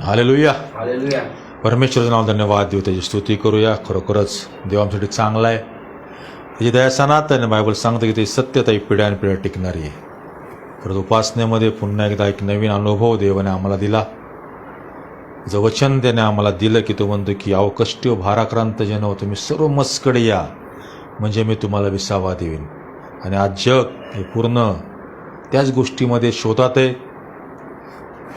Hallelujah. Hallelujah. परमेश्वराचं नाव धन्यवाद देऊ, त्याची स्तुती करूया. खरोखरच देव आमच्यासाठी चांगला आहे. त्याची दया सनातन बायबल सांगतं की ते सत्यता पिढ्यानपिढ्या टिकणारी आहे. खरंच उपासनेमध्ये पुन्हा एकदा एक नवीन अनुभव देवाने आम्हाला दिला. जर वचन त्याने आम्हाला दिलं की तो म्हणतो की अवकष्टी व भाराक्रांत जन हो, तुम्ही सर्व मजकडे या, म्हणजे मी तुम्हाला विसावा देईन. आणि आज जग हे पूर्ण त्याच गोष्टीमध्ये शोधात आहे.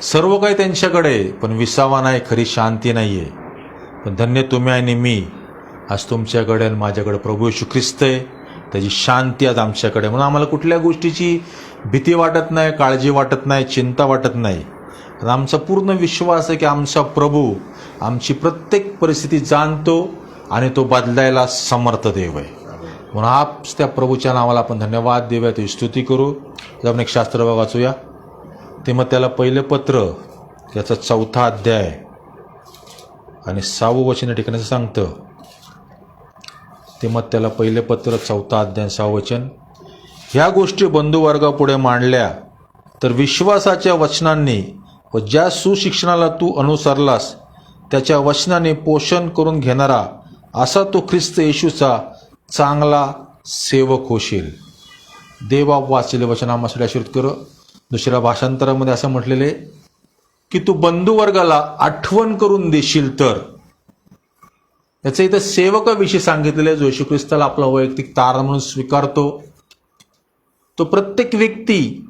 सर्व काही त्यांच्याकडे, पण विसावा नाही, खरी शांती नाही आहे. पण धन्य तुम्ही आणि मी, आज तुमच्याकडे आणि माझ्याकडे प्रभू येशू ख्रिस्त आहे. त्याची शांती आज आमच्याकडे, म्हणून आम्हाला कुठल्या गोष्टीची भीती वाटत नाही, काळजी वाटत नाही, चिंता वाटत नाही. आमचा पूर्ण विश्वास आहे की आमचा प्रभू आमची प्रत्येक परिस्थिती जाणतो आणि तो बदलायला समर्थ देव आहे. म्हणून आज त्या प्रभूच्या नावाला आपण धन्यवाद देऊया, त्याची स्तुती करू. आपण एक शास्त्र वाचूया. ते मग त्याला पहिलं पत्र याचा 4था अध्याय आणि 6वं वचन या ठिकाणी सांगतं. ते मग त्याला पहिले पत्र 4था अध्याय 6वं वचन. ह्या गोष्टी बंधुवर्गापुढे मांडल्या तर विश्वासाच्या वचनांनी व ज्या सुशिक्षणाला तू अनुसरलास त्याच्या वचनाने पोषण करून घेणारा असा तो ख्रिस्त येशूचा चांगला सेवक होशील. देवा वाचलेले वचन आम्हाला आशीर्वाद कर. दुसऱ्या भाषांतरामध्ये असं म्हटलेले की तू बंधुवर्गाला आठवण करून देशील तर. याचं इथं सेवकाविषयी सांगितलेलं आहे, जो येशू ख्रिस्ताला आपला वैयक्तिक तारण म्हणून स्वीकारतो. तो प्रत्येक व्यक्ती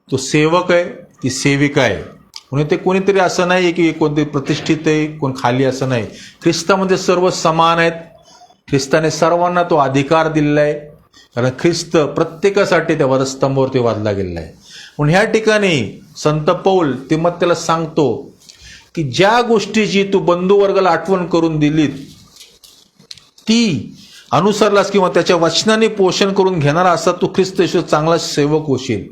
तो सेवक आहे, ती सेविका आहे. म्हणून ते कोणीतरी असं नाही की कोणते प्रतिष्ठित आहे, कोण खाली, असं नाही. ख्रिस्तामध्ये सर्व समान आहेत. ख्रिस्ताने सर्वांना तो अधिकार दिलेला आहे, कारण ख्रिस्त प्रत्येकासाठी त्या वधस्तंभावरती वाढला गेलेला आहे. म्हणून ह्या ठिकाणी संत पौल तिमोथेला सांगतो की ज्या गोष्टीची तू बंधुवर्गाला आठवण करून दिलीत ती अनुसरलास किंवा त्याच्या वचनाने पोषण करून घेणारा असा तू ख्रिस्त येशू चांगला सेवक होशील.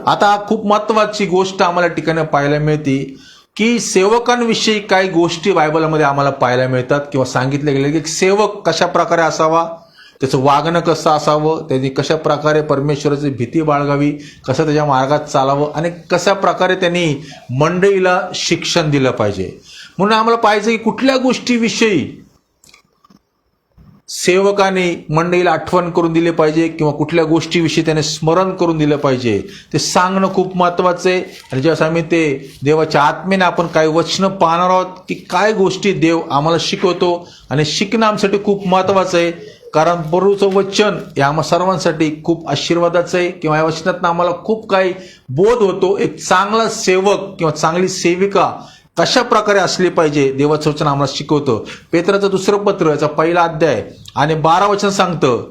आता खूप महत्वाची गोष्ट आम्हाला ठिकाणी पाहायला मिळते की सेवकांविषयी काही गोष्टी बायबलमध्ये आम्हाला पाहायला मिळतात किंवा सांगितले गेले की सेवक कशा प्रकारे असावा, त्याचं वागणं कसं असावं, त्यांनी कशा प्रकारे परमेश्वराची भीती बाळगावी, कसं त्याच्या मार्गात चालावं आणि कशा प्रकारे त्यांनी मंडळीला शिक्षण दिलं पाहिजे. म्हणून आम्हाला पाहिजे की कुठल्या गोष्टीविषयी सेवकाने मंडळीला आठवण करून दिले पाहिजे किंवा कुठल्या गोष्टीविषयी त्याने स्मरण करून दिलं पाहिजे, ते सांगणं खूप महत्त्वाचं आहे. आणि ज्यावेळेस आम्ही ते देवाच्या आत्मेने आपण काही वचनं पाहणार आहोत की काय गोष्टी देव आम्हाला शिकवतो, आणि शिकणं आमच्यासाठी खूप महत्त्वाचं आहे. कारण प्रभूचं वचन हे आम्हा सर्वांसाठी खूप आशीर्वादाचं आहे, किंवा या वचनातनं आम्हाला खूप काही बोध होतो. एक चांगला सेवक किंवा चांगली सेविका कशा प्रकारे असली पाहिजे देवाचं वचन आम्हाला शिकवतं. पेत्राचं 2रं पत्र याचा 1ला अध्याय आणि 12 वचन सांगतं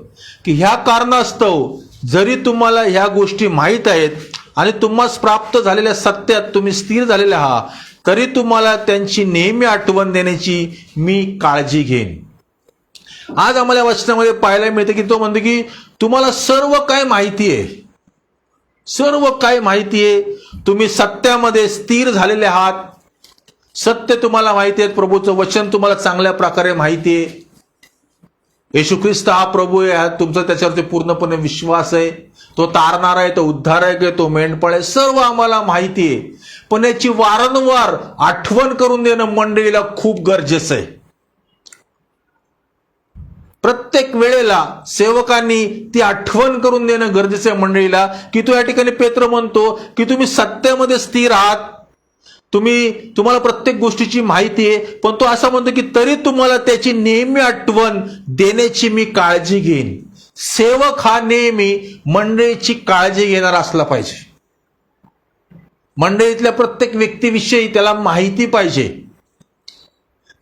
की ह्या कारणास्तव जरी तुम्हाला ह्या गोष्टी माहीत आहेत आणि तुम्हाला प्राप्त झालेल्या सत्यात तुम्ही स्थिर झालेले आहात, तरी तुम्हाला त्यांची नेहमी आठवण देण्याची मी काळजी घेईन. आज आम्हाला या वचनामध्ये पाहायला मिळतं की तो म्हणतो की तुम्हाला सर्व काय माहिती आहे, सर्व काय माहिती आहे, तुम्ही सत्यामध्ये स्थिर झालेले आहात, सत्य तुम्हाला माहिती आहे, प्रभूचं वचन तुम्हाला चांगल्या प्रकारे माहिती आहे. येशू ख्रिस्त हा प्रभू आहे, तुमचा त्याच्यावरती पूर्णपणे विश्वास आहे. तो तारणार आहे, तो उद्धारक आहे, तो मेंढपाळ आहे, सर्व आम्हाला माहिती आहे. पण याची वारंवार आठवण करून देणं मंडळीला खूप गरजेचं आहे. प्रत्येक वेळेला सेवकांनी ती आठवण करून देणं गरजेचं आहे मंडळीला, की तो या ठिकाणी पेत्र म्हणतो की तुम्ही सत्यामध्ये स्थिर आहात, तुम्हाला प्रत्येक गोष्टीची माहिती आहे, पण तो असं म्हणतो की तरी तुम्हाला त्याची नेहमी आठवण देण्याची मी काळजी घेईन. सेवक हा नेहमी मंडळीची काळजी घेणारा असला पाहिजे. मंडळीतल्या प्रत्येक व्यक्तीविषयी त्याला माहिती पाहिजे,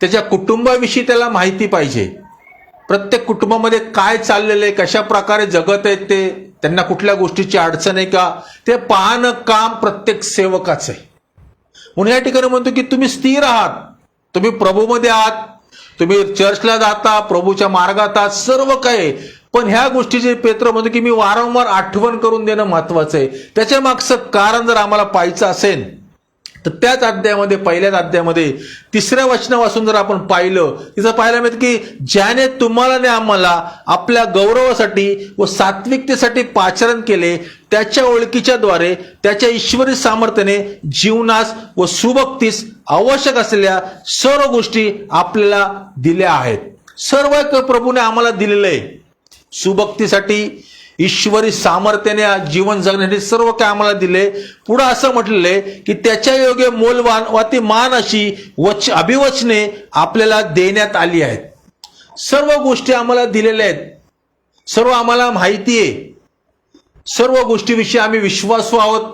त्याच्या कुटुंबाविषयी त्याला माहिती पाहिजे. प्रत्येक कुटुंबामध्ये काय चाललेलं आहे, कशा प्रकारे जगत आहेत ते, त्यांना कुठल्या गोष्टीची अडचण आहे का, ते पाहणं काम प्रत्येक सेवकाचं आहे. म्हणून या ठिकाणी म्हणतो की तुम्ही स्थिर आहात, तुम्ही प्रभूमध्ये आहात, तुम्ही चर्चला जाता, प्रभूच्या मार्गात आहात, सर्व काय. पण ह्या गोष्टीचे पेत्र म्हणतो की मी वारंवार आठवण करून देणं महत्वाचं आहे. त्याच्या मागचं कारण जर आम्हाला पाहायचं असेल तर त्याच अध्यायामध्ये, पहिल्याच अध्यायामध्ये 3ऱ्या वचनापासून जर आपण पाहिलं, तिथं पाहायला मिळतं की ज्याने तुम्हाला ने आम्हाला आपल्या गौरवासाठी व सात्विकतेसाठी पाचारण केले, त्याच्या ओळखीच्या द्वारे त्याच्या ईश्वरी सामर्थ्याने जीवनास व सुभक्तीस आवश्यक असलेल्या सर्व गोष्टी आपल्याला दिल्या आहेत. सर्व प्रभूने आम्हाला दिलेलं आहे. सुभक्तीसाठी, ईश्वरी सामर्थ्याने जीवन जगण्यासाठी सर्व काय आम्हाला दिले. पुढे असं म्हटलेलं आहे की त्याच्या योग्य मोलवान व ती मान अशी अभिवचने आपल्याला देण्यात आली आहेत. सर्व गोष्टी आम्हाला दिलेल्या आहेत. सर्व आम्हाला माहिती आहे. सर्व गोष्टीविषयी आम्ही विश्वासू आहोत.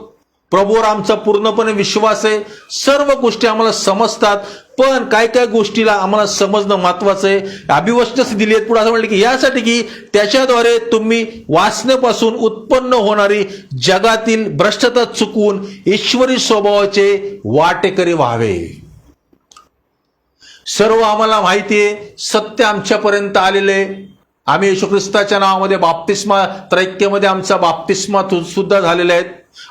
प्रभूवर आमचा पूर्णपणे विश्वास आहे. सर्व गोष्टी आम्हाला समजतात. पण काय काय गोष्टीला आम्हाला समजणं महत्वाचं आहे. अभिवचनच दिली आहेत. पुढे असं म्हटलं की यासाठी की त्याच्याद्वारे तुम्ही वासनेपासून उत्पन्न होणारी जगातील भ्रष्टता चुकवून ईश्वरी स्वभावाचे वाटेकरी व्हावे. सर्व आम्हाला माहिती आहे. सत्य आमच्यापर्यंत आलेले. आम्ही येशू ख्रिस्ताच्या नावामध्ये बाप्तिस्मा, त्रैक्यमध्ये आमचा बाप्तिस्मा सुद्धा झालेला आहे.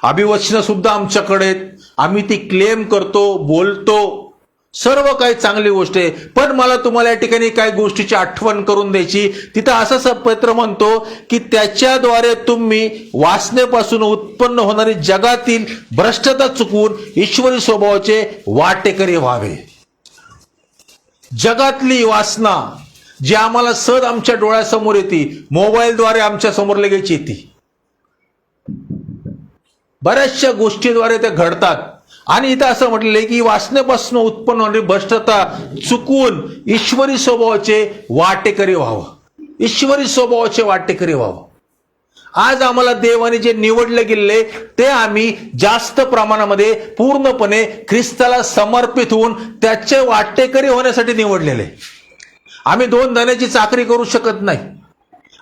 अभिवचन सुद्धा आमच्याकडे आहेत. आम्ही ती क्लेम करतो, बोलतो. सर्व काही चांगली गोष्ट आहे. पण मला तुम्हाला या ठिकाणी काही गोष्टीची आठवण करून द्यायची. तिथं असं पत्र म्हणतो की त्याच्याद्वारे तुम्ही वासनेपासून उत्पन्न होणारी जगातील भ्रष्टता चुकवून ईश्वरी स्वभावाचे वाटेकरी व्हावे. जगातली वासना जी आम्हाला सहज आमच्या डोळ्यासमोर येते, मोबाईलद्वारे आमच्या समोर लगेच येते. बऱ्याचशा गोष्टीद्वारे ते घडतात. आणि इथं असं म्हटलेलं आहे की वासनेपासून उत्पन्न होणारी भ्रष्टता चुकवून ईश्वरी स्वभावाचे वाटेकरी व्हावं. ईश्वरी स्वभावाचे वाटेकरी व्हावं. आज आम्हाला देवाने जे निवडले गेले ते आम्ही जास्त प्रमाणामध्ये पूर्णपणे ख्रिस्ताला समर्पित होऊन त्याचे वाटेकरी होण्यासाठी निवडलेले. आम्ही दोन धन्याची चाकरी करू शकत नाही.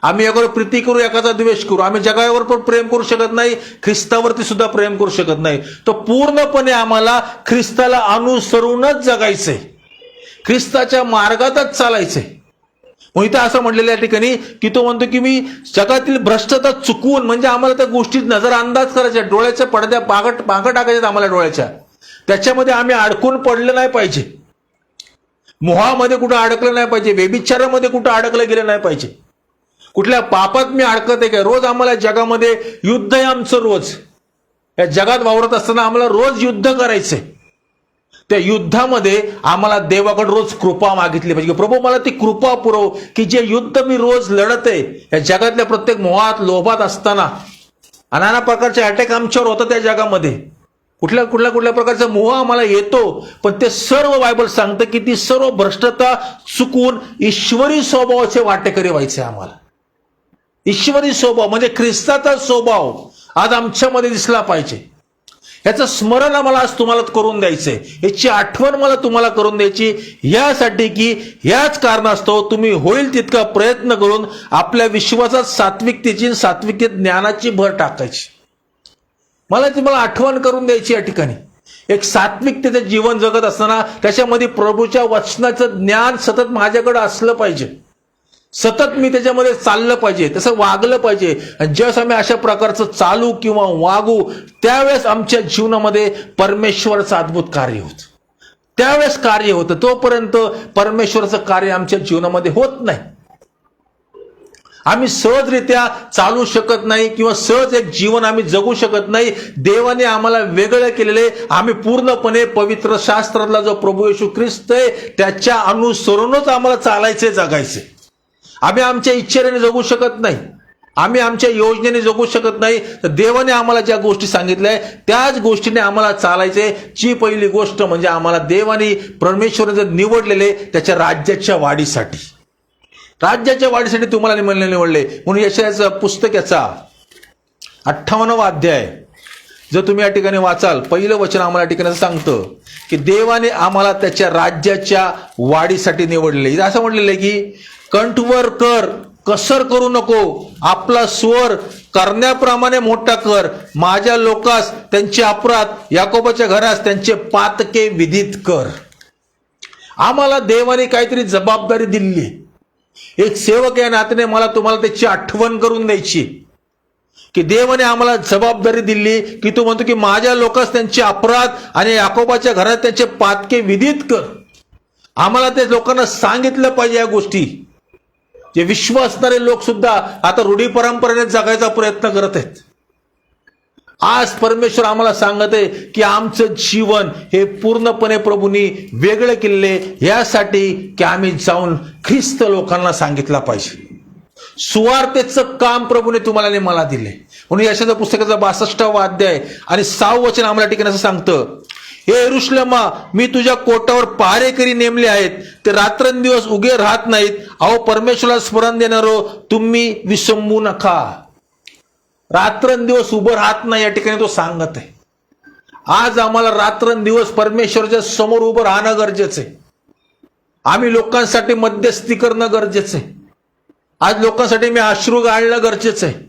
आम्ही एकावर प्रीती करू, एकाचा द्वेष करू. आम्ही जगावर पण प्रेम करू शकत नाही, ख्रिस्तावरती सुद्धा प्रेम करू शकत नाही. तो पूर्णपणे आम्हाला ख्रिस्ताला अनुसरूनच जगायचंय. ख्रिस्ताच्या मार्गातच चालायचंय. मग इथं असं म्हटलेलं या ठिकाणी की तो म्हणतो की मी जगातील भ्रष्टता चुकवून, म्हणजे आम्हाला त्या गोष्टीत नजर अंदाज करायच्या, डोळ्याच्या पडद्या पांग टाकायच्यात आम्हाला डोळ्याच्या. त्याच्यामध्ये आम्ही अडकून पडलं नाही पाहिजे. मोहामध्ये कुठं अडकलं नाही पाहिजे. व्यभिचारामध्ये कुठं अडकलं गेलं नाही पाहिजे. कुठल्या पापात मी अडकत आहे काय? रोज आम्हाला जगामध्ये युद्ध आहे आमचं. रोज या जगात वावरत असताना आम्हाला रोज युद्ध करायचंय. त्या युद्धामध्ये आम्हाला देवाकडे रोज कृपा मागितली पाहिजे. प्रभू मला ती कृपा पुरव की जे युद्ध मी रोज लढत आहे या जगातल्या प्रत्येक मोहात, लोभात असताना, नाना प्रकारचे अटॅक आमच्यावर होतात त्या जगामध्ये. कुठल्या प्रकारचा मोह आम्हाला येतो. पण ते सर्व बायबल सांगतं की ती सर्व भ्रष्टता चुकवून ईश्वरी स्वभावाचे वाटेकरी व्हायचे आम्हाला. ईश्वरी स्वभाव म्हणजे ख्रिस्ताचा स्वभाव आज आमच्यामध्ये दिसला पाहिजे. याचं स्मरण आम्हाला आज तुम्हाला करून द्यायचंय. याची आठवण मला तुम्हाला करून द्यायची. यासाठी की याच कारणास्तव तुम्ही होईल तितका प्रयत्न करून आपल्या विश्वासात सात्विकतेत ज्ञानाची भर टाकायची. मला तुम्हाला आठवण करून द्यायची या ठिकाणी. एक सात्विकतेचं जीवन जगत असताना त्याच्यामध्ये प्रभूच्या वचनाचं ज्ञान सतत माझ्याकडे असलं पाहिजे. सतत मी त्याच्यामध्ये चाललं पाहिजे, तसं वागलं पाहिजे. आणि ज्यावेळेस आम्ही अशा प्रकारचं चालू किंवा वागू त्यावेळेस आमच्या जीवनामध्ये परमेश्वराचं अद्भुत कार्य होतं. त्यावेळेस कार्य होतं. तोपर्यंत परमेश्वराचं कार्य आमच्या जीवनामध्ये होत नाही. आम्ही सहजरित्या चालू शकत नाही किंवा सहज एक जीवन आम्ही जगू शकत नाही. देवाने आम्हाला वेगळं केलेले. आम्ही पूर्णपणे पवित्र शास्त्रातला जो प्रभू येशू ख्रिस्त आहे त्याच्या अनुसरूनच आम्हाला चालायचे, जगायचे. आम्ही आमच्या इच्छेने जगू शकत नाही. आम्ही आमच्या योजनेने जगू शकत नाही. तर देवाने आम्हाला ज्या गोष्टी सांगितल्या त्याच गोष्टीने आम्हाला चालायचे. जी पहिली गोष्ट म्हणजे आम्हाला देवाने परमेश्वराने निवडलेले त्याच्या राज्याच्या वाढीसाठी. राज्याच्या वाढीसाठी तुम्हाला निवडले. म्हणून यशायाचं पुस्तक याचा 58वा अध्याय जर तुम्ही या ठिकाणी वाचाल, पहिलं वचन आम्हाला या ठिकाणी सांगतं की देवाने आम्हाला त्याच्या राज्याच्या वाढीसाठी निवडले. असं म्हटलेलं आहे की कंठवर कर, कसर करू नको, आपला स्वर करण्याप्रमाणे मोठा कर. माझ्या लोकास त्यांचे अपराध, याकोबाच्या घरास त्यांचे पातके विदित कर. आम्हाला देवाने काहीतरी जबाबदारी दिली. एक सेवक या नात्याने मला तुम्हाला त्याची आठवण करून द्यायची की देवाने आम्हाला जबाबदारी दिली की तो म्हणतो की माझ्या लोकांस त्यांचे अपराध आणि याकोबाच्या घरात त्यांचे पातके विदित कर. आम्हाला ते लोकांना सांगितलं पाहिजे या गोष्टी. जे विश्वास असणारे लोक सुद्धा आता रूढी परंपरेने जगायचा प्रयत्न करत आहेत. आज परमेश्वर आम्हाला सांगत आहे की आमचं जीवन हे पूर्णपणे प्रभूंनी वेगळं केले यासाठी की आम्ही जाऊन ख्रिस्त लोकांना सांगितलं पाहिजे. सुवार्तेचं काम प्रभूने तुम्हाला आणि मला दिले. म्हणून यशाच्या पुस्तकाचा 62वा अध्याय आणि 6वं वचन आम्हाला ठिकाणी असं सांगतं, हे यरूशलेमा, मी तुझ्या कोटावर पहारेकरी नेमले आहेत, ते रात्रंदिवस उगे राहत नाहीत. अहो परमेश्वराला स्मरण देणारो, तुम्ही विसंबू नका. रात्रंदिवस उभं राहत नाही या ठिकाणी तो सांगत आहे. आज आम्हाला रात्रंदिवस परमेश्वराच्या समोर उभं राहणं गरजेचं आहे. आम्ही लोकांसाठी मध्यस्थी करणं गरजेचं आहे. आज लोकांसाठी मी अश्रू गाळणं गरजेचं आहे.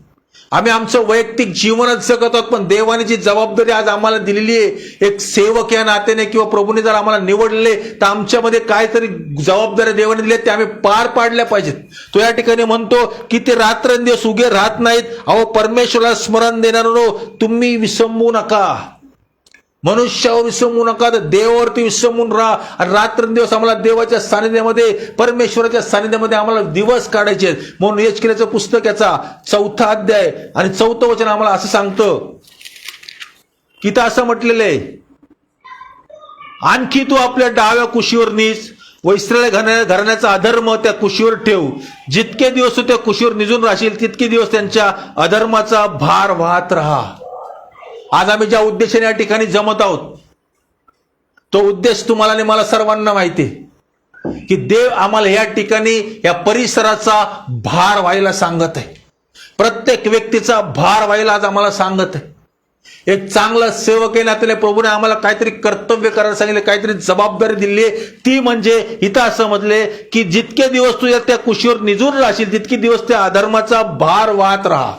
आम्ही आमचं वैयक्तिक जीवनच जगत आहोत, पण देवाने जी जबाबदारी आज आम्हाला दिलेली आहे एक सेवक या नात्याने किंवा प्रभूने जर आम्हाला निवडले तर आमच्यामध्ये काहीतरी जबाबदारी देवाने दिल्या त्या आम्ही पार पाडल्या पाहिजेत. तो या ठिकाणी म्हणतो की ते रात्रंदिवस उगे राहत नाहीत. अहो परमेश्वराला स्मरण देणारो, तुम्ही विसंबू नका. मनुष्यावर विसंबू नका, तर देवावरती विसंबून राहा. आणि रात्रंदिवस आम्हाला देवाच्या सानिध्यामध्ये, परमेश्वराच्या सानिध्यामध्ये आम्हाला दिवस काढायचे आहेत. म्हणून यशकेलाचं पुस्तक याचा 4था अध्याय आणि 4थं वचन आम्हाला असं सांगतं की तर असं म्हटलेलं आहे, आणखी तू आपल्या डाव्या कुशीवर नीस व इस्रायल घराण्याचा अधर्म त्या कुशीवर ठेव. जितके दिवस तू त्या कुशीवर निजून राहशील तितके दिवस त्यांच्या अधर्माचा भार वाहत राहा. आज आम्ही ज्या उद्देशाने या ठिकाणी जमत आहोत तो उद्देश तुम्हाला आणि मला सर्वांना माहिती आहे की देव आम्हाला या ठिकाणी या परिसराचा भार व्हायला सांगत आहे. प्रत्येक व्यक्तीचा भार व्हायला आज आम्हाला सांगत आहे. एक चांगला सेवक आहे नात्याने प्रभूने आम्हाला काहीतरी कर्तव्य करायला सांगितले, काहीतरी जबाबदारी दिली आहे. ती म्हणजे इथं असं म्हटले की जितके दिवस तू त्या कुशीवर निजून राहशील तितके दिवस त्या अधर्माचा भार वाहत राहा.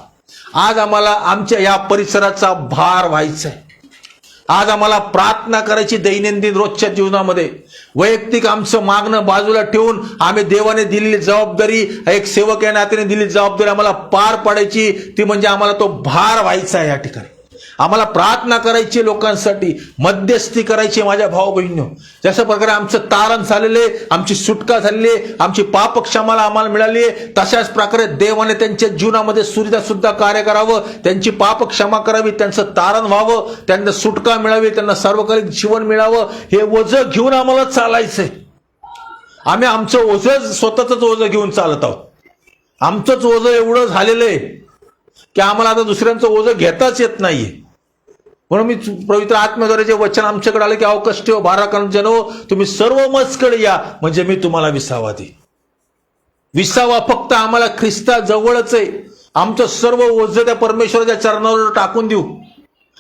आज आम्हाला आमच्या या परिसराचा भार व्हायचा आहे. आज आम्हाला प्रार्थना करायची दैनंदिन रोजच्या जीवनामध्ये. वैयक्तिक आमचं मागणं बाजूला ठेवून आम्ही देवाने दिलेली जबाबदारी, एक सेवक या नात्याने दिलेली जबाबदारी आम्हाला पार पाडायची. ती म्हणजे आम्हाला तो भार व्हायचा आहे. या ठिकाणी आम्हाला प्रार्थना करायची, लोकांसाठी मध्यस्थी करायची. माझ्या भाऊ बहिणींनो, जशा प्रकारे आमचं तारण झालेले, आमची सुटका झालेली, आमची पाप क्षमाला आम्हाला मिळाली आहे, तशाच प्रकारे देवाने त्यांच्या जीवनामध्ये सुद्धा कार्य करावं, त्यांची पाप क्षमा करावी, त्यांचं तारण व्हावं, त्यांना सुटका मिळावी, त्यांना सार्वकालिक जीवन मिळावं. हे ओझं घेऊन आम्हाला चालायचंय. आम्ही आमचं ओझं स्वतःच ओझं घेऊन चालत आहोत. आमचंच ओझं एवढं झालेलं आहे की आम्हाला आता दुसऱ्यांचं ओझं घेताच येत नाहीये. म्हणून मी पवित्र आत्म्याद्वारे जे वचन आमच्याकडे आले की अहो कष्टी हो भाराक्रांत जनो, तुम्ही सर्व माझकडे या, म्हणजे मी तुम्हाला विसावा दे. विसावा फक्त आम्हाला ख्रिस्ता जवळच आहे. आमचं सर्व ओझं त्या परमेश्वराच्या चरणावर टाकून देऊ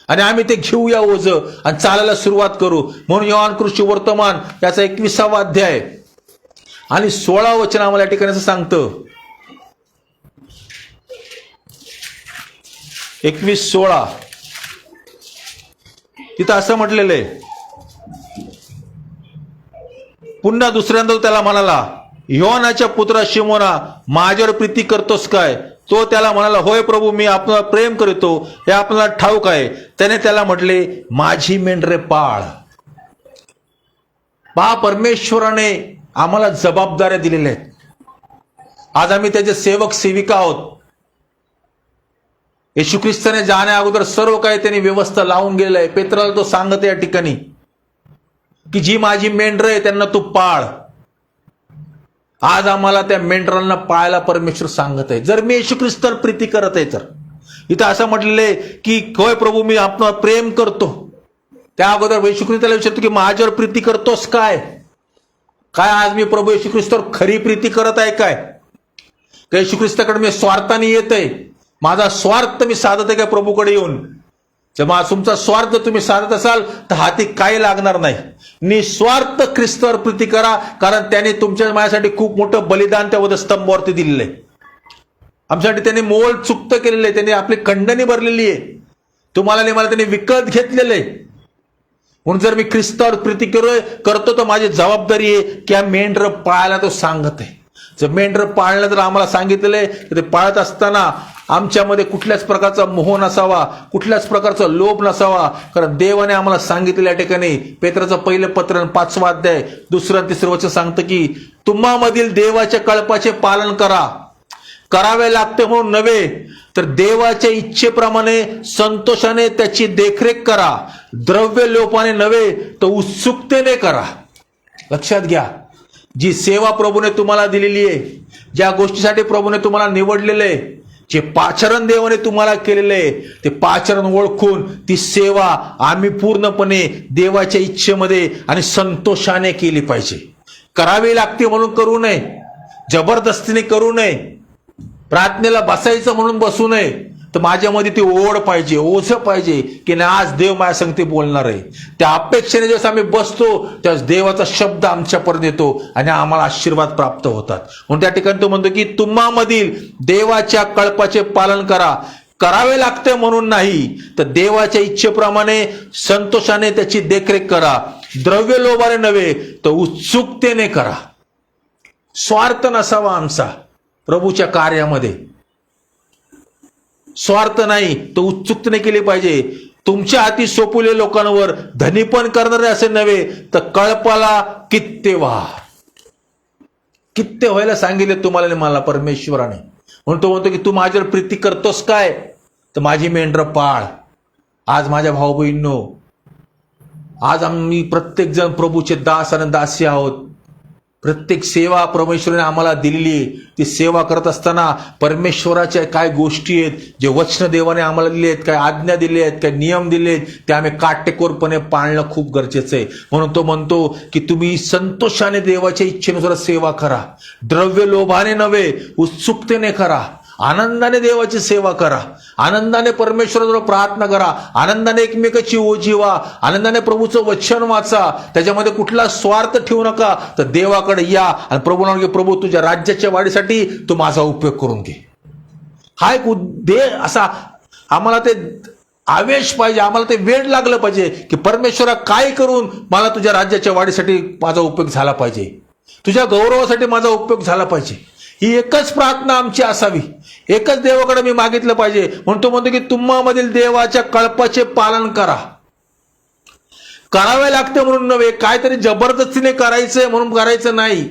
आणि आम्ही ते घेऊ या ओझं आणि चालायला सुरुवात करू. म्हणून योहान कृषी वर्तमान याचा 21वा अध्याय आणि 16 वचन आम्हाला या ठिकाणी असं सांगतं, 21-16 तिथं असं म्हटलेलं आहे. पुन्हा दुसऱ्यांदा त्याला म्हणाला, योहानाच्या पुत्रा शिमोना, माझ्यावर प्रीती करतोस काय? तो त्याला म्हणाला, होय प्रभू, मी आपल्याला प्रेम करतो, हे आपल्याला ठाऊक आहे. त्याने त्याला म्हटले, माझी मेंढरे पाळ. पहा, परमेश्वराने आम्हाला जबाबदाऱ्या दिलेल्या आहेत. आज आम्ही त्याचे सेवक सेविका आहोत. येशू ख्रिस्ताने जाण्या अगोदर सर्व काही त्यांनी व्यवस्था लावून गेलेलं आहे. पेत्राला तो सांगत या ठिकाणी की जी माझी मेंढरं आहे त्यांना तू पाळ. आज आम्हाला त्या मेंढरांना पाळायला परमेश्वर सांगत आहे. जर मी येशू ख्रिस्तावर प्रीती करत आहे तर इथं असं म्हटलेलं आहे की होय प्रभू, मी आपलं प्रेम करतो. त्या अगोदर येशू ख्रिस्ताला विचारतो की माझ्यावर प्रीती करतोस काय? काय आज मी प्रभू येशू ख्रिस्तावर खरी प्रीती करत आहे काय? येशू ख्रिस्ताकडे मी स्वार्थाने येत आहे, माझा स्वार्थ मी साधत आहे का प्रभूकडे येऊन? जेव्हा तुमचा स्वार्थ तुम्ही साधत असाल तर हाती काही लागणार नाही. निस्वार्थ ख्रिस्तावर प्रीती करा, कारण त्याने तुमच्या माझ्यासाठी खूप मोठं बलिदान त्या वधस्तंभावरती दिलेलं आहे. आमच्यासाठी त्याने मोल चुक्त केलेलं आहे. त्याने आपली खंडणी भरलेली आहे. तुम्हाला आणि मला त्याने विकत घेतलेलं आहे. म्हणून जर मी ख्रिस्तावर प्रीती करतो तर माझी जबाबदारी आहे की या मेंढर पाळायला तो सांगत आहे. जर मेंढर पाळणं जर आम्हाला सांगितलेलं आहे तर ते पाळत असताना आमच्यामध्ये कुठल्याच प्रकारचा मोह नसावा, कुठल्याच प्रकारचा लोभ नसावा. कारण देवाने आम्हाला सांगितलेल्या ठिकाणी पेत्राचं पहिलं पत्र 5वा अध्याय 2-3 वचन सांगतं की तुम्हामधील देवाच्या कळपाचे पालन करा. करावे लागते म्हणून नव्हे, तर देवाच्या इच्छेप्रमाणे संतोषाने त्याची देखरेख करा. द्रव्य लोपाने नव्हे, तर उत्सुकतेने करा. लक्षात घ्या, जी सेवा प्रभूने तुम्हाला दिलेली आहे, ज्या गोष्टीसाठी प्रभूने तुम्हाला निवडलेलं आहे, जे पाचारण देवाने तुम्हाला केलेलं आहे, ते पाचारण ओळखून ती सेवा आम्ही पूर्णपणे देवाच्या इच्छेमध्ये आणि संतोषाने केली पाहिजे. करावी लागते म्हणून करू नये, जबरदस्तीने करू नये, प्रार्थनेला बसायचं म्हणून बसू नये. तर माझ्यामध्ये ती ओढ पाहिजे, ओझं पाहिजे की नाही, आज देव माझ्या संगती बोलणार आहे. त्या अपेक्षेने जेव्हा आम्ही बसतो त्यावेळेस देवाचा शब्द आमच्यापर्यंत येतो आणि आम्हाला आशीर्वाद प्राप्त होतात. म्हणून त्या ठिकाणी तो म्हणतो की तुम्हामधील देवाच्या कळपाचे पालन करा. करावे लागते म्हणून नाही, तर देवाच्या इच्छेप्रमाणे संतोषाने त्याची देखरेख करा. द्रव्य लोभाने नव्हे, तर उत्सुकतेने करा. स्वार्थ नसावा आमचा प्रभूच्या कार्यामध्ये. स्वार्थ नाही, तर उत्सुकतेने केली पाहिजे. तुमच्या हाती सोपवले लोकांवर धनीपण करणारे असे नव्हे, तर कळपाला कित्ते व्हा. कित्ते व्हायला सांगितले तुम्हाला आणि मला परमेश्वराने. म्हणून तो म्हणतो की तू माझ्यावर प्रीती करतोस काय, तर माझी मेंढरं पाळ. आज माझ्या भाऊ बहिणींनो, आज आम्ही प्रत्येक जण प्रभूचे दास आणि दासी आहोत. प्रत्येक सेवा परमेश्वराने आम्हाला दिलेली, ती सेवा करत असताना परमेश्वराच्या काय गोष्टी आहेत, जे वचन देवाने आम्हाला दिले आहेत, काय आज्ञा दिले आहेत, काय नियम दिले आहेत, ते आम्ही काटेकोरपणे पाळणं खूप गरजेचं आहे. म्हणून तो म्हणतो की तुम्ही संतोषाने देवाच्या इच्छेनुसार सेवा करा. द्रव्य लोभाने नव्हे, उत्सुकतेने करा. आनंदाने देवाची सेवा करा. आनंदाने परमेश्वराजवळ प्रार्थना करा. आनंदाने एकमेकाची ओझी व्हा. आनंदाने प्रभूचं वचन वाचा. त्याच्यामध्ये कुठला स्वार्थ ठेवू नका, तर देवाकडे या आणि प्रभूला घे, प्रभू तुझ्या राज्याच्या वाढीसाठी तू माझा उपयोग करून घे. हा एक असा आम्हाला ते आवेश पाहिजे, आम्हाला ते वेळ लागलं पाहिजे की परमेश्वरा काय करून मला तुझ्या राज्याच्या वाढीसाठी माझा उपयोग झाला पाहिजे, तुझ्या गौरवासाठी माझा उपयोग झाला पाहिजे. ही एकच प्रार्थना आमची असावी. एकच देवाकडे मी मागितलं पाहिजे. म्हणून तो म्हणतो की तुम्हामधील देवाच्या कळपाचे पालन करा. करावे लागते म्हणून नव्हे, काहीतरी जबरदस्तीने करायचंय म्हणून करायचं नाही,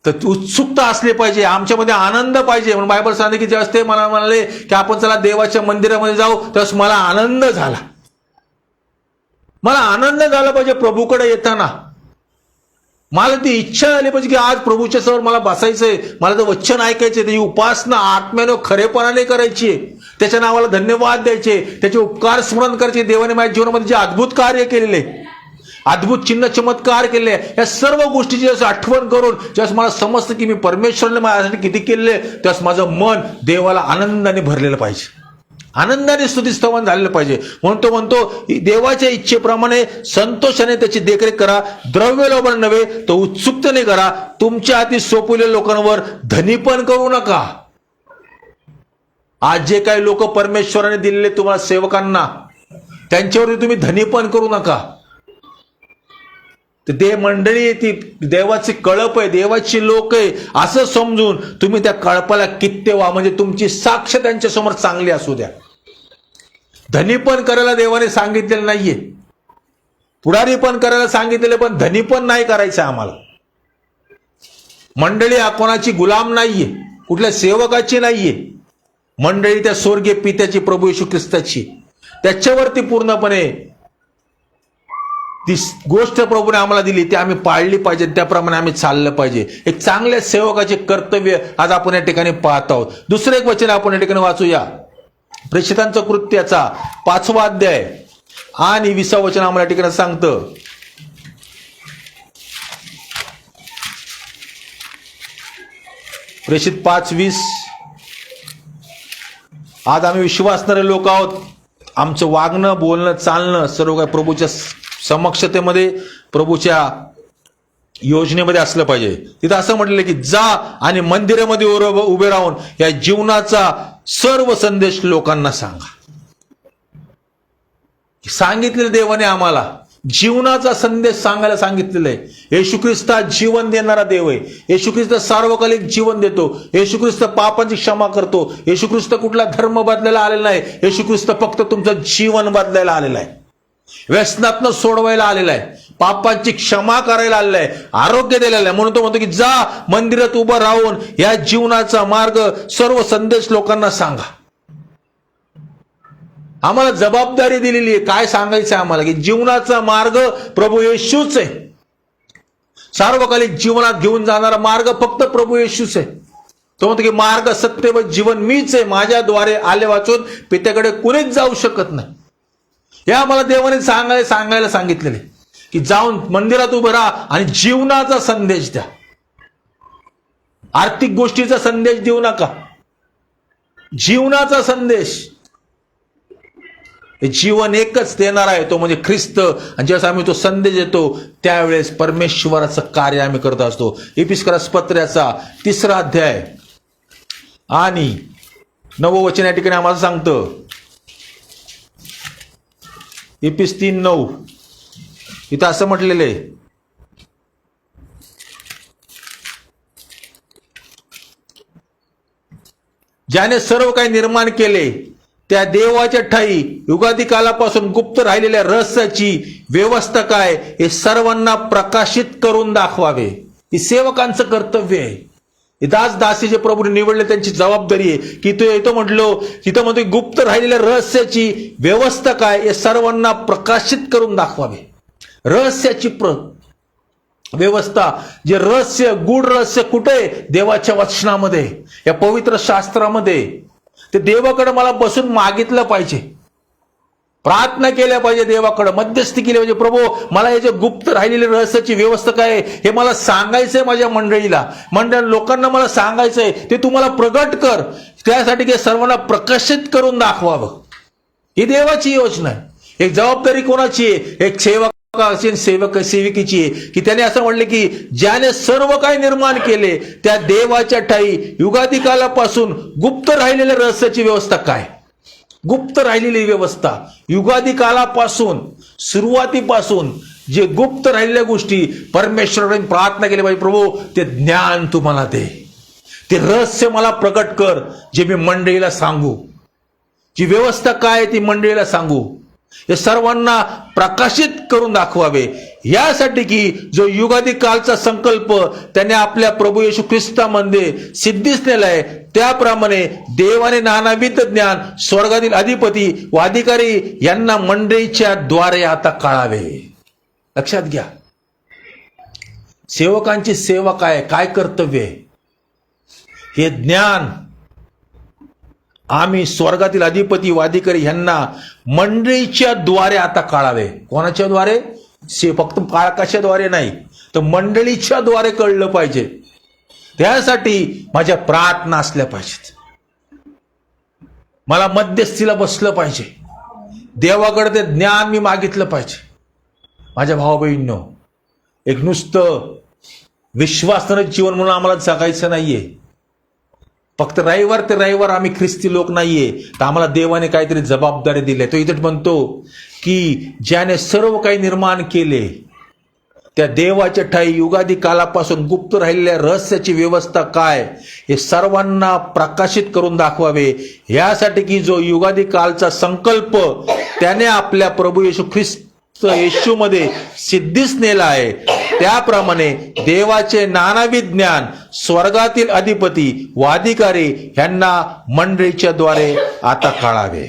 तर उत्सुकता असली पाहिजे, आमच्यामध्ये आनंद पाहिजे. म्हणून बायबल सांगते की ज्यावेळेस ते मला म्हणाले की आपण चला देवाच्या मंदिरामध्ये जाऊ, त्यावेळेस मला आनंद झाला. मला आनंद झाला पाहिजे प्रभूकडे येताना. मला ती इच्छा झाली पाहिजे की आज प्रभूच्या समोर मला बसायचंय, मला तर वचन ऐकायचंय, त्याची उपासना आत्म्यानं खरेपणाने करायची आहे, त्याच्या नावाला धन्यवाद द्यायचे, त्याचे उपकार स्मरण करायचे. देवाने माझ्या जीवनामध्ये जे अद्भुत कार्य केलेले, अद्भुत चिन्ह चमत्कार केले, या सर्व गोष्टीची आठवण करून ज्यावेळेस मला समजतं की मी परमेश्वराने माझ्यासाठी किती केलेले, त्यावेळेस माझं मन देवाला आनंदाने भरलेलं पाहिजे, आनंदाने स्तुतिस्तवन झालेलं पाहिजे. म्हणून तो म्हणतो देवाच्या इच्छेप्रमाणे संतोषाने त्याची देखरेख करा. द्रव्य लोभाने नव्हे, तर उत्सुकतेने करा. तुमच्या हाती सोपवलेल्या लोकांवर धनीपण करू नका. आज जे काही लोक परमेश्वराने दिलेले तुम्हाला सेवकांना, त्यांच्यावरती तुम्ही धनीपण करू नका. तर ते मंडळी ती देवाची कळप आहे, देवाची लोक आहे असं समजून तुम्ही त्या कळपाला कित्ते व्हा. म्हणजे तुमची साक्ष त्यांच्या समोर चांगली असू द्या. धनीपण करायला देवाने सांगितलेलं नाहीये, पुढारी पण करायला सांगितलेलं, पण धनीपण नाही करायचं आम्हाला. मंडळी कोणाची गुलाम नाहीये, कुठल्या सेवकाची नाहीये. मंडळी त्या स्वर्गीय पित्याची, प्रभू येशू ख्रिस्ताची, त्याच्यावरती पूर्णपणे ती गोष्ट प्रभूने आम्हाला दिली ती आम्ही पाळली पाहिजे, त्याप्रमाणे आम्ही चाललं पाहिजे. एक चांगल्या सेवकाचे कर्तव्य आज आपण या ठिकाणी पाहत आहोत. दुसरं एक वचन आपण या ठिकाणी वाचूया. प्रेषितांचं कृत्याचा 5वा अध्याय आणि 20वा वचन आम्हाला या ठिकाणी सांगतं. प्रेषित 5:20. आज आम्ही विश्वासणारे लोक आहोत. आमचं वागणं, बोलणं, चालणं सर्व काही प्रभूच्या समक्षतेमध्ये, प्रभूच्या योजनेमध्ये असलं पाहिजे. तिथं असं म्हटलेलं की जा आणि मंदिरामध्ये उभे राहून या जीवनाचा सर्व संदेश लोकांना सांगा. सांगितलेलं देवाने आम्हाला जीवनाचा संदेश सांगायला सांगितलेला आहे. येशू ख्रिस्त जीवन देणारा देव आहे. येशू ख्रिस्त सार्वकालिक जीवन देतो. येशू ख्रिस्त पापांची क्षमा करतो. येशू ख्रिस्त कुठला धर्म बदलायला आलेला नाही. येशू ख्रिस्त फक्त तुमचं जीवन बदलायला आलेला आहे. व्यसनातनं सोडवायला आलेला आहे, पापांची क्षमा करायला आलेला आहे, आरोग्य दिलेलं आहे. म्हणून तो म्हणतो की जा मंदिरात उभं राहून या जीवनाचा मार्ग सर्व संदेश लोकांना सांगा. आम्हाला जबाबदारी दिलेली आहे. काय सांगायचं आम्हाला की जीवनाचा मार्ग प्रभू येशूच आहे. सार्वकालिक जीवनात घेऊन जाणारा मार्ग फक्त प्रभू येशूच आहे. तो म्हणतो की मार्ग सत्य व जीवन मीच आहे, माझ्याद्वारे आले वाचून पित्याकडे कुणीच जाऊ शकत नाही. हे आम्हाला देवाने सांगायला सांगितलेले की जाऊन मंदिरात उभं राहा आणि जीवनाचा संदेश द्या. आर्थिक गोष्टीचा संदेश देऊ नका, जीवनाचा संदेश. जीवन एकच देणार आहे, तो म्हणजे ख्रिस्त. आणि ज्यावेळेस आम्ही तो संदेश देतो त्यावेळेस परमेश्वराचं कार्य आम्ही करत असतो. इफिसियन्स पत्राचा 3 अध्याय आणि 9 वचन या ठिकाणी आम्हाला सांगतं. इफिस 3:9 इथं असं म्हटलेलं आहे, ज्याने सर्व काही निर्माण केले त्या देवाच्या ठाई युगादी कालापासून गुप्त राहिलेल्या रहस्याची व्यवस्था काय हे सर्वांना प्रकाशित करून दाखवावे. हे सेवकांचं कर्तव्य आहे. दास दासी जे प्रभूने निवडले त्यांची जबाबदारी आहे की तो येतो म्हटलो तिथं म्हणतो गुप्त राहिलेल्या रहस्याची व्यवस्था काय हे सर्वांना प्रकाशित करून दाखवावे. रहस्याची व्यवस्था, जे रहस्य, गूढ रहस्य कुठे? देवाच्या वचनामध्ये, या पवित्र शास्त्रामध्ये. ते देवाकडे मला बसून मागितलं पाहिजे, प्रार्थना केल्या पाहिजे, देवाकडे मध्यस्थी केली पाहिजे. प्रभू मला हे जे गुप्त राहिलेली रहस्याची व्यवस्था काय हे मला सांगायचंय, माझ्या मंडळीला लोकांना मला सांगायचंय, ते तुम्हाला प्रगट कर. त्यासाठी ते सर्वांना प्रकाशित करून दाखवावं. ही देवाची योजना आहे. एक जबाबदारी कोणाची आहे? एक सेविकेची आहे की त्याने असं म्हणले की ज्याने सर्व काही निर्माण केले त्या देवाच्या ठाई युगादी कालापासून गुप्त राहिलेल्या रहस्याची व्यवस्था काय? गुप्त राहिलेली व्यवस्था युगादी कालापासून, सुरुवातीपासून जे गुप्त राहिलेल्या गोष्टी परमेश्वराने प्रार्थना केली पाहिजे. प्रभू ते ज्ञान तुम्हाला दे, ते रहस्य मला प्रकट कर, जे मी मंडळीला सांगू. जी व्यवस्था काय ती मंडळीला सांगू, हे सर्वांना प्रकाशित करून दाखवावे. यासाठी की जो युगादी कालचा संकल्प त्याने आपल्या प्रभू येशू ख्रिस्तामध्ये सिद्धीस नेलाय, त्याप्रमाणे देवाने नानाविध ज्ञान स्वर्गातील अधिपती व अधिकारी यांना मंडळीच्या द्वारे आता कळावे. लक्षात घ्या, सेवकांची सेवा काय कर्तव्य आहे? हे ज्ञान आम्ही स्वर्गातील अधिपती व अधिकारी यांना मंडळीच्या द्वारे आता कळावे. कोणाच्या द्वारे? फक्त कशाद्वारे नाही, तर मंडळीच्या द्वारे कळलं पाहिजे. त्यासाठी माझ्या प्रार्थना असल्या पाहिजेत, मला मध्यस्थीला बसलं पाहिजे, देवाकडे ते ज्ञान मी मागितलं पाहिजे. माझ्या भाऊ बहिणींनो, एक नुसतं विश्वासानं जीवन म्हणून आम्हाला जगायचं नाहीये. फक्त रविवार ते रविवार आम्ही ख्रिस्ती लोक नाहीये, तर आम्हाला देवाने काहीतरी जबाबदारी दिली. तो इथं म्हणतो की ज्याने सर्व काही निर्माण केले त्या देवाच्या ठाई युगादी कालापासून गुप्त राहिलेल्या रहस्याची व्यवस्था काय हे सर्वांना प्रकाशित करून दाखवावे. यासाठी की जो युगादी कालचा संकल्प त्याने आपल्या प्रभू येशू ख्रिस्त येशूमध्ये सिद्धीस नेला आहे, त्याप्रमाणे देवाचे नानाविध ज्ञान स्वर्गातील अधिपती व अधिकारी यांना मंडळीच्या द्वारे आता कळावे.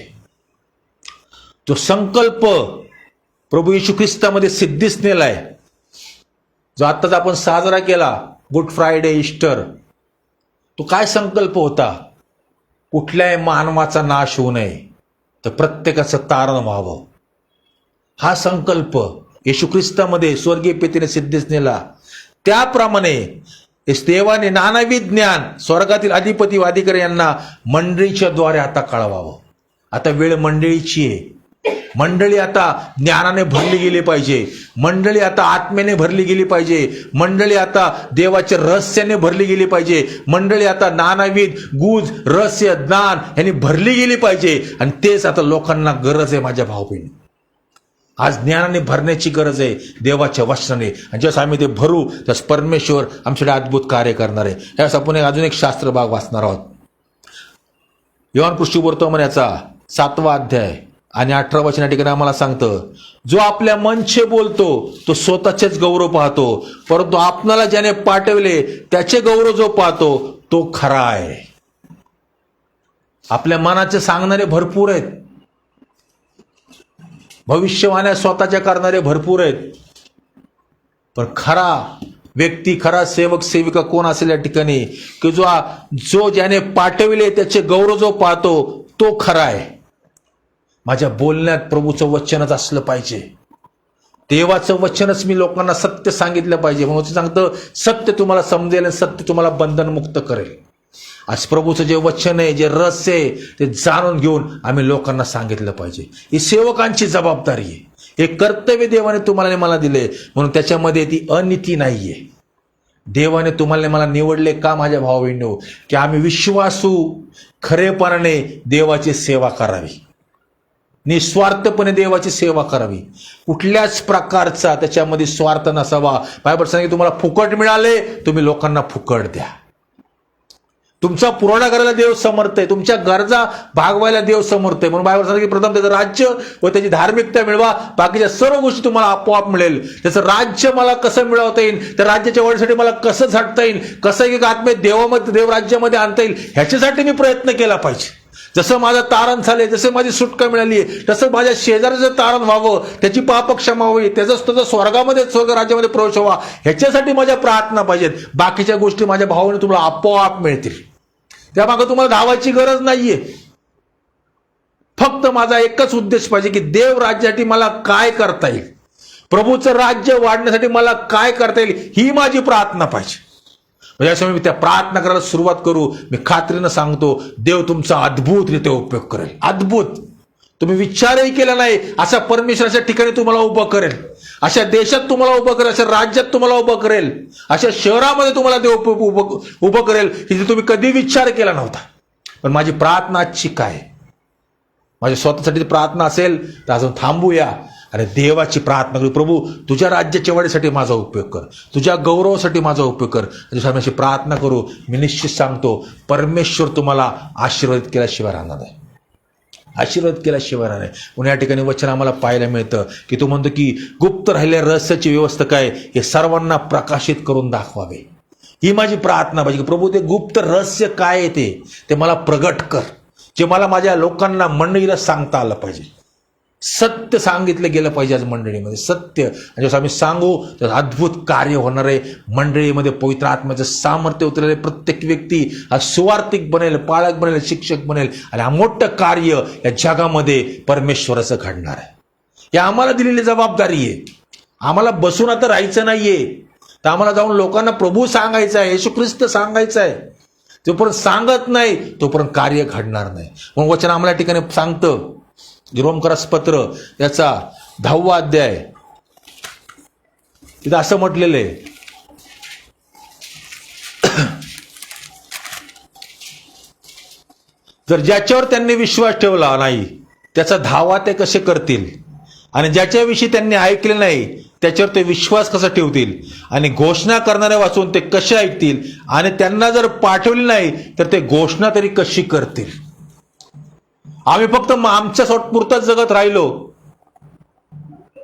जो संकल्प प्रभू येशू ख्रिस्तामध्ये सिद्धीस नेलाय, जो आत्ताच आपण साजरा केला, गुड फ्रायडे, ईस्टर, तो काय संकल्प होता? कुठल्याही मानवाचा नाश होऊ नये, तर प्रत्येकाचं तारण व्हावं. हा संकल्प येशू ख्रिस्तामध्ये स्वर्गीय पितेने सिद्धीस नेला. त्याप्रमाणे देवाने नानाविध ज्ञान स्वर्गातील अधिपती व अधिकारी यांना मंडळीच्या द्वारे आता कळवावं. आता वेळ मंडळीची आहे. मंडळी आता ज्ञानाने भरली गेली पाहिजे, मंडळी आता आत्म्याने भरली गेली पाहिजे, मंडळी आता देवाच्या रहस्याने भरली गेली पाहिजे, मंडळी आता नानाविध गुज रहस्य ज्ञान यांनी भरली गेली पाहिजे. आणि तेच आता लोकांना गरज आहे. माझ्या भाऊ बहिणी, आज ज्ञानाने भरण्याची गरज आहे, देवाच्या वचनाने. आणि जसं आम्ही ते भरू तस परमेश्वर आमच्याकडे अद्भुत कार्य करणार आहे. यास आपण अजून एक शास्त्र भाग वाचणार आहोत. योहान पुष्टी वर्तमानाचा 7वा अध्याय आणि 18 वचन या ठिकाणी आम्हाला सांगतं, जो आपल्या मनचे बोलतो तो स्वतःचेच गौरव पाहतो, परंतु आपणाला ज्याने पाठवले त्याचे गौरव जो पाहतो तो खरा आहे. आपल्या मनाचे सांगणारे भरपूर आहेत, भविष्यवाण्या स्वतःच्या करणारे भरपूर आहेत, पण खरा व्यक्ती, खरा सेवक सेविका कोण असेल या ठिकाणी, की जो ज्याने पाठविले त्याचे गौरव जो पाहतो तो खरा आहे. माझ्या बोलण्यात प्रभूचं वचनच असलं पाहिजे, देवाचं वचनच मी लोकांना सत्य सांगितलं पाहिजे. म्हणून सांगतं, सत्य तुम्हाला समजेल आणि सत्य तुम्हाला बंधनमुक्त करेल. आज प्रभूचं जे वचन आहे, जे रहस्य आहे, ते जाणून घेऊन आम्ही लोकांना सांगितलं पाहिजे. ही सेवकांची जबाबदारी आहे. हे कर्तव्य देवाने तुम्हाला आणि मला दिले, म्हणून त्याच्यामध्ये ती अनिती नाहीये. देवाने तुम्हाला मला निवडले का माझ्या भाऊ बहिणींनो, की आम्ही विश्वासू खरेपणाने देवाची सेवा करावी, निस्वार्थपणे देवाची सेवा करावी. कुठल्याच प्रकारचा त्याच्यामध्ये स्वार्थ नसावा. बायबल सांगितलं, तुम्हाला फुकट मिळाले, तुम्ही लोकांना फुकट द्या. तुमचा पुरवठा करायला देव समर्थ आहे, तुमच्या गरजा भागवायला देव समर्थ आहे. म्हणून बायबल सांगितलं, प्रथम त्याचं राज्य व त्याची धार्मिकता मिळवा, बाकीच्या सर्व गोष्टी तुम्हाला आपोआप मिळेल. त्याचं राज्य मला कसं मिळवता येईल, त्या राज्याच्या वाढीसाठी मला कसं झटता येईल, कसं एक आत्मेत देव राज्यामध्ये आणता येईल, ह्याच्यासाठी मी प्रयत्न केला पाहिजे. जसं माझं तारण झाले, जसं माझी सुटका मिळाली आहे, तसं माझ्या शेजाऱ्याचं तारण व्हावं, त्याची पाप क्षमा व्हावी, त्याचा स्वर्गामध्ये स्वर्ग राज्यामध्ये प्रवेश व्हावा, ह्याच्यासाठी माझ्या प्रार्थना पाहिजेत. बाकीच्या गोष्टी माझ्या भावाने तुम्हाला आपोआप मिळतील. त्यामागे तुम्हाला धावायची गरज नाहीये. फक्त माझा एकच उद्देश पाहिजे, की देव राज्यासाठी मला काय करता येईल, प्रभूचं राज्य वाढण्यासाठी मला काय करता येईल, ही माझी प्रार्थना पाहिजे. याच्यामुळे मी त्या प्रार्थना करायला सुरुवात करू. मी खात्रीनं सांगतो, देव तुमचा अद्भुतरित्या उपयोग करेल. अद्भुत, तुम्ही विचारही केला नाही अशा परमेश्वराच्या ठिकाणी तुम्हाला उभं करेल, अशा देशात तुम्हाला उभं करेल, अशा राज्यात तुम्हाला उभं करेल, अशा शहरामध्ये तुम्हाला देव उभं करेल की तुम्ही कधी विचार केला नव्हता. पण माझी प्रार्थना आजची काय, माझ्या स्वतःसाठी प्रार्थना असेल तर अजून थांबूया आणि देवाची प्रार्थना करू. प्रभू, तुझ्या राज्याच्या वाढीसाठी माझा उपयोग कर, तुझ्या गौरवासाठी माझा उपयोग कर, अशी प्रार्थना करू. मी निश्चित सांगतो, परमेश्वर तुम्हाला आशीर्वादित केल्याशिवाय राहणार नाही, आशीर्वाद केल्याशिवाय राहणार नाही. म्हणून या ठिकाणी वचन आम्हाला पाहायला मिळतं, की तो म्हणतो की गुप्त राहिलेल्या रहस्याची व्यवस्था काय, हे सर्वांना प्रकाशित करून दाखवावे. ही माझी प्रार्थना पाहिजे, की प्रभू ते गुप्त रहस्य काय आहे ते मला प्रगट कर, जे मला माझ्या लोकांना मंडळीला सांगता आलं पाहिजे. सत्य सांगितलं गेलं पाहिजे आज मंडळीमध्ये, सत्य. आणि जसं आम्ही सांगू तर अद्भुत कार्य होणार आहे. मंडळीमध्ये पवित्र आत्म्याचं सामर्थ्य उतरलेले प्रत्येक व्यक्ती हा सुवार्थिक बनेल, पाळक बनेल, शिक्षक बनेल आणि हा मोठं कार्य या जगामध्ये परमेश्वराचं घडणार आहे. ही आम्हाला दिलेली जबाबदारी आहे. आम्हाला बसून आता राहायचं नाहीये, तर आम्हाला जाऊन लोकांना प्रभू सांगायचं आहे, येशू ख्रिस्त सांगायचं आहे. जोपर्यंत सांगत नाही तोपर्यंत कार्य घडणार नाही. म्हणून वचन आम्हाला या ठिकाणी सांगतं, रोमकरास पत्र याचा 10वा अध्याय, तिथं असं म्हटलेलं आहे, जर ज्याच्यावर त्यांनी विश्वास ठेवला नाही त्याचा धावा ते कसे करतील, आणि ज्याच्याविषयी त्यांनी ऐकले नाही त्याच्यावर ते विश्वास कसा ठेवतील, आणि घोषणा करणारे वाचून ते कसे ऐकतील, आणि त्यांना जर पाठवले नाही तर ते घोषणा तरी कशी करतील. आम्ही फक्त आमच्या स्वतःपुरताच जगत राहिलो,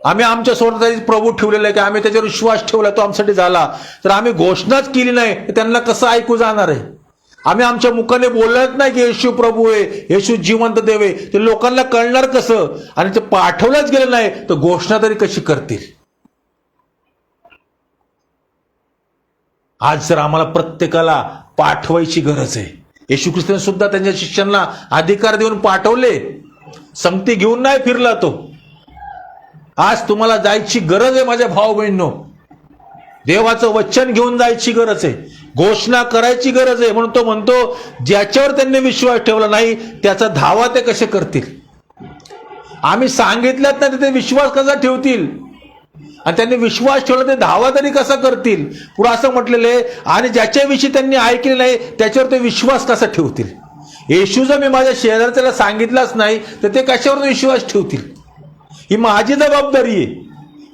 आम्ही आमच्या स्वतःच प्रभू ठेवलेला आहे, की आम्ही त्याच्यावर विश्वास ठेवला, तो आमच्यासाठी झाला, तर आम्ही घोषणाच केली नाही, त्यांना कसं ऐकू जाणार आहे. आम्ही आमच्या मुखाने बोलत नाही की येशू प्रभू आहे, येशू जिवंत देव आहे, ते लोकांना कळणार कसं, आणि ते पाठवलंच गेलं नाही तर घोषणा तरी कशी करतील. आज जर आम्हाला प्रत्येकाला पाठवायची गरज आहे. येशू ख्रिस्ताने सुद्धा त्यांच्या शिष्यांना अधिकार देऊन पाठवले, संगती घेऊन नाही फिरला तो. आज तुम्हाला जायची गरज आहे माझ्या भाऊ बहिणींनो, देवाचं वचन घेऊन जायची गरज आहे, घोषणा करायची गरज आहे. म्हणून तो म्हणतो, ज्याच्यावर त्यांनी विश्वास ठेवला नाही त्याचा धावा ते कसे करतील. आम्ही सांगितल्यात नाही ते विश्वास कसा ठेवतील, आणि त्यांनी विश्वास ठेवला ते धावा तरी कसा करतील. पुढे असं म्हटलेलं आहे, आणि ज्याच्याविषयी त्यांनी ऐकले नाही त्याच्यावर ते विश्वास कसा ठेवतील. येशू जर मी माझ्या शेजारच्याला सांगितलंच नाही तर ते कशावर विश्वास ठेवतील. ही माझी जबाबदारी आहे,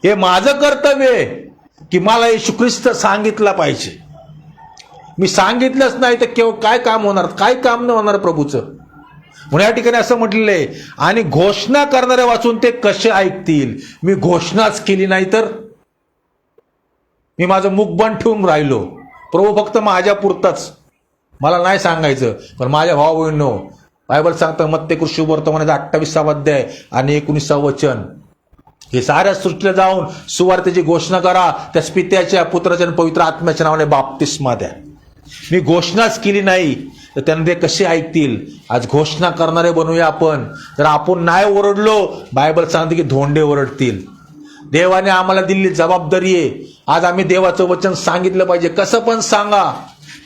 हे माझं कर्तव्य आहे, की मला येशू ख्रिस्त सांगितला पाहिजे. मी सांगितलंच नाही तर केवळ काय काम होणार, काय काम नाही होणार प्रभूचं. म्हणून या ठिकाणी असं म्हटलेलं आहे, आणि घोषणा करणारे वाचून ते कसे ऐकतील. मी घोषणाच केली नाही तर मी माझं मुख बंद ठेवून राहिलो. प्रभू फक्त माझ्या पुरतच, मला नाही सांगायचं. पण माझ्या भाऊ बहिणींनो, बायबल सांगतं मत्ते शुभवर्तमानाचा 28 अध्याय आणि 19 वचन, हे साऱ्या सृष्टीला जाऊन सुवार्तेची घोषणा करा, त्या पित्याच्या पुत्राच्या आणि पवित्र आत्म्याच्या नावाने बाप्तिस्मा द्या. मी घोषणाच केली नाही तर त्यांना ते कसे ऐकतील. आज घोषणा करणारे बनूया आपण. जर आपण नाही ओरडलो, बायबल सांगते की धोंडे ओरडतील. देवाने आम्हाला दिलेली जबाबदारी आहे. आज आम्ही देवाचं वचन सांगितलं पाहिजे. कसं पण सांगा,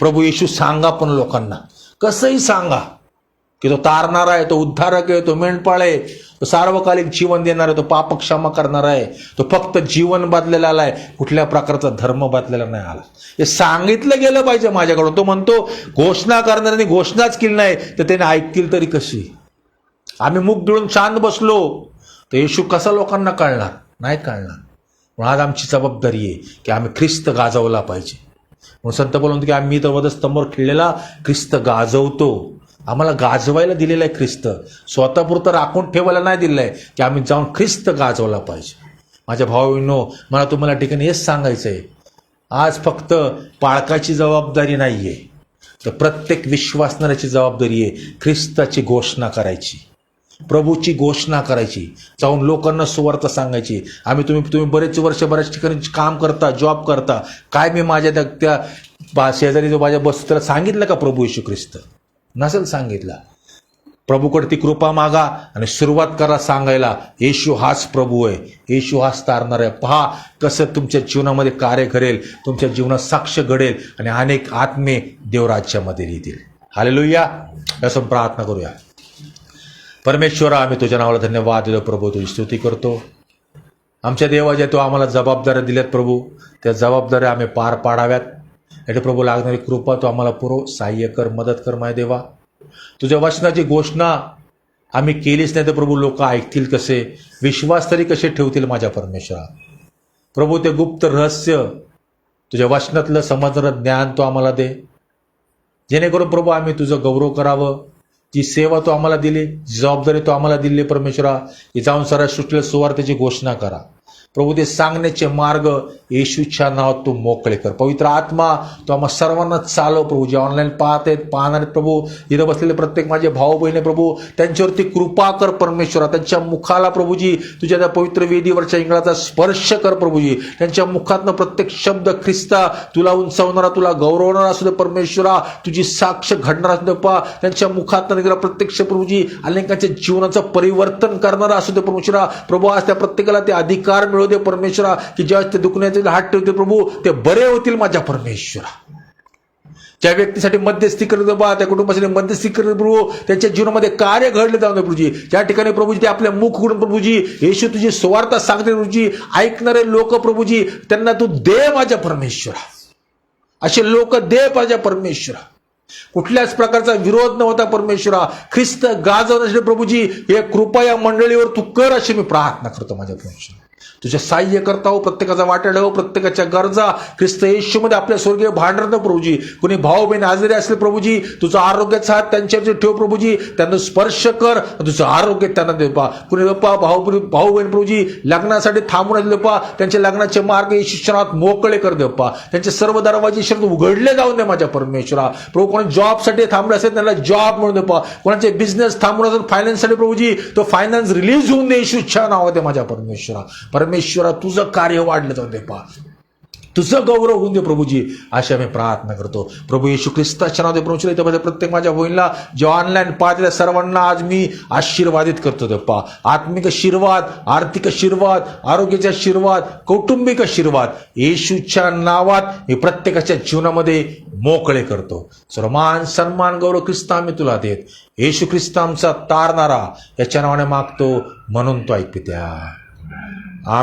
प्रभू येशू सांगा, पण लोकांना कसंही सांगा की तो तारणारा आहे, तो उद्धारक आहे, तो मेंढपाळ आहे, तो सार्वकालिक जीवन देणार आहे, तो पाप क्षमा करणार आहे, तो फक्त जीवन बदलेला आलाय, कुठल्या प्रकारचा धर्म बदलेला नाही आला. हे सांगितलं गेलं पाहिजे माझ्याकडून. तो म्हणतो घोषणा करणाऱ्यांनी घोषणाच केली नाही तर त्याने ऐकतील तरी कशी. आम्ही मुख गिळून शांत बसलो तर येशू कसा लोकांना कळणार, नाही कळणार. म्हणून आज आमची जबाबदारी आहे की आम्ही ख्रिस्त गाजवला पाहिजे. म्हणून संत बोलतो की आम्ही तर वधस्तंभावर खिळलेला ख्रिस्त गाजवतो. आम्हाला गाजवायला दिलेला आहे ख्रिस्त, स्वतःपुरतं राखून ठेवायला नाही दिलेलं आहे की आम्ही जाऊन ख्रिस्त गाजवला पाहिजे. माझ्या भावांनो, मला तुम्हाला ठिकाणी हेच सांगायचं आहे, आज फक्त पाळकाची जबाबदारी नाही आहे, तर प्रत्येक विश्वासणाऱ्याची जबाबदारी आहे ख्रिस्ताची घोषणा करायची, प्रभूची घोषणा करायची, जाऊन लोकांना सुवार्ता सांगायची. तुम्ही बरेच वर्ष बऱ्याच ठिकाणी काम करता, जॉब करता. काय मी माझ्या त्या शेजारी जो माझ्या बसतो त्याला सांगितलं का प्रभू येशू ख्रिस्त? नसेल सांगितला. प्रभूकडे ती कृपा मागा आणि सुरुवात करा सांगायला, येशू हाच प्रभू आहे, येशू हाच तारणार आहे. पहा कसं तुमच्या जीवनामध्ये कार्य करेल, तुमच्या जीवनात साक्ष घडेल आणि अनेक आत्मे देवराज्यामध्ये येतील. हालेलुया. असं प्रार्थना करूया. परमेश्वरा, आम्ही तुझ्या नावाला धन्यवाद देतो प्रभू, तुझी स्तुती करतो. आमच्या देवाच्या तू आम्हाला जबाबदाऱ्या दिल्यात प्रभू, त्या जबाबदाऱ्या आम्ही पार पाडाव्यात. यासाठी प्रभू लागणारी कृपा तू आम्हाला पुरव, सहाय्य कर, मदत कर माझ्या देवा. तुझ्या वचनाची घोषणा आम्ही केलीच नाही तर प्रभू लोक ऐकतील कसे, विश्वास तरी कसे ठेवतील माझ्या परमेश्वरा. प्रभू ते गुप्त रहस्य तुझ्या वचनातलं समजणारं ज्ञान तू आम्हाला दे, जेणेकरून प्रभू आम्ही तुझं गौरव करावं. जी सेवा तू आम्हाला दिली, जबाबदारी तू आम्हाला दिली परमेश्वरा, की जाऊन साऱ्या सृष्टीला सुवार्तेची घोषणा करा. प्रभू ते सांगण्याचे मार्ग येशूच्या नावात तू मोकळे कर. पवित्र आत्मा तू आम्हा सर्वांना चालव प्रभू. जे ऑनलाईन पाहत आहेत, पाहणार आहेत प्रभू, इथं बसलेले प्रत्येक माझे भाऊ बहिणी प्रभू, त्यांच्यावरती कृपा कर परमेश्वरा. त्यांच्या मुखाला प्रभूजी तुझ्या त्या पवित्र वेदीवरच्या इंगळाचा स्पर्श कर प्रभूजी. त्यांच्या मुखातनं प्रत्येक शब्द ख्रिस्ता तुला उंचावणारा, तुला गौरवणारा असू दे परमेश्वरा. तुझी साक्ष घडणार असू दे पा. त्यांच्या मुखातनं निघाला प्रत्यक्ष प्रभूजी अनेकांच्या जीवनाचं परिवर्तन करणारा असू दे परमेश्वरा. प्रभू आज त्या प्रत्येकाला ते अधिकार मिळू दे परमेश्वरा, की ज्या ते दुखण्याचे हात ठेवते प्रभू ते बरे होतील माझ्या परमेश्वरा. ज्या व्यक्तीसाठी मध्यस्थी करत बा, त्या कुटुंबासाठी मध्यस्थी करत प्रभू, त्यांच्या जीवनामध्ये कार्य घडले जाऊ दे प्रभूजी. ज्या ठिकाणी प्रभूजी ते आपल्या मुख उघडून प्रभूजी येशू तुझी सुवार्ता सांगते प्रभूजी, ऐकणारे लोक प्रभूजी त्यांना तू दे माझ्या परमेश्वरा. असे लोक दे माझ्या परमेश्वरा. कुठल्याच प्रकारचा विरोध न होता परमेश्वरा. ख्रिस्त गाजवण्यासाठी प्रभूजी हे कृपा या मंडळीवर तू कर, अशी मी प्रार्थना करतो माझ्या परमेश्वरा. तुझे सहाय्य करता हो, प्रत्येकाचा वाटा ठेव, प्रत्येकाच्या गरजा ख्रिस्त येशूमध्ये आपल्या स्वर्गीय भांडर प्रभूजी. कुणी भाऊ बहीण आजारी असले प्रभूजी, तुझा आरोग्याचा हात त्यांच्यावर ठेव प्रभूजी, त्यांना स्पर्श कर, तुझं आरोग्य त्यांना दे पा. कुणी भाऊ बहीण प्रभूजी लग्नासाठी थांबून असले पा, त्यांच्या लग्नाचे मार्ग शिक्षणात मोकळे कर दे पा. त्यांचे सर्व दरवाजे शब्द उघडले जाऊन दे माझ्या परमेश्वरा. प्रभू कोणी जॉबसाठी थांबले असेल त्यांना जॉब मिळून दे पा. कोणाचे बिझनेस थांबून असेल फायनान्ससाठी प्रभूजी, तो फायनान्स रिलीज होऊन दे येशूच्या नावामध्ये माझ्या परमेश्वरा. परमेश्वरा तुझं कार्य वाढलं जाऊ दे पा, तुझं गौरव होऊन दे प्रभूजी, अशा मी प्रार्थना करतो प्रभू येशू ख्रिस्ताच्या नावाने. परमेश्वर इथे प्रत्येक माझ्या बहिणीला जे ऑनलाईन पाहते सर्वांना आज मी आशीर्वादित करतो ते पा. आत्मिक आशीर्वाद, आर्थिक आशीर्वाद, आरोग्याचे आशीर्वाद, कौटुंबिक आशीर्वाद येशूच्या नावात मी प्रत्येकाच्या जीवनामध्ये मोकळे करतो. सर्वमान सन्मान गौरव ख्रिस्त आम्ही तुला देत, येशू ख्रिस्त आमचा तारणारा याच्या नावाने मागतो, म्हणून तो ऐक पित्या.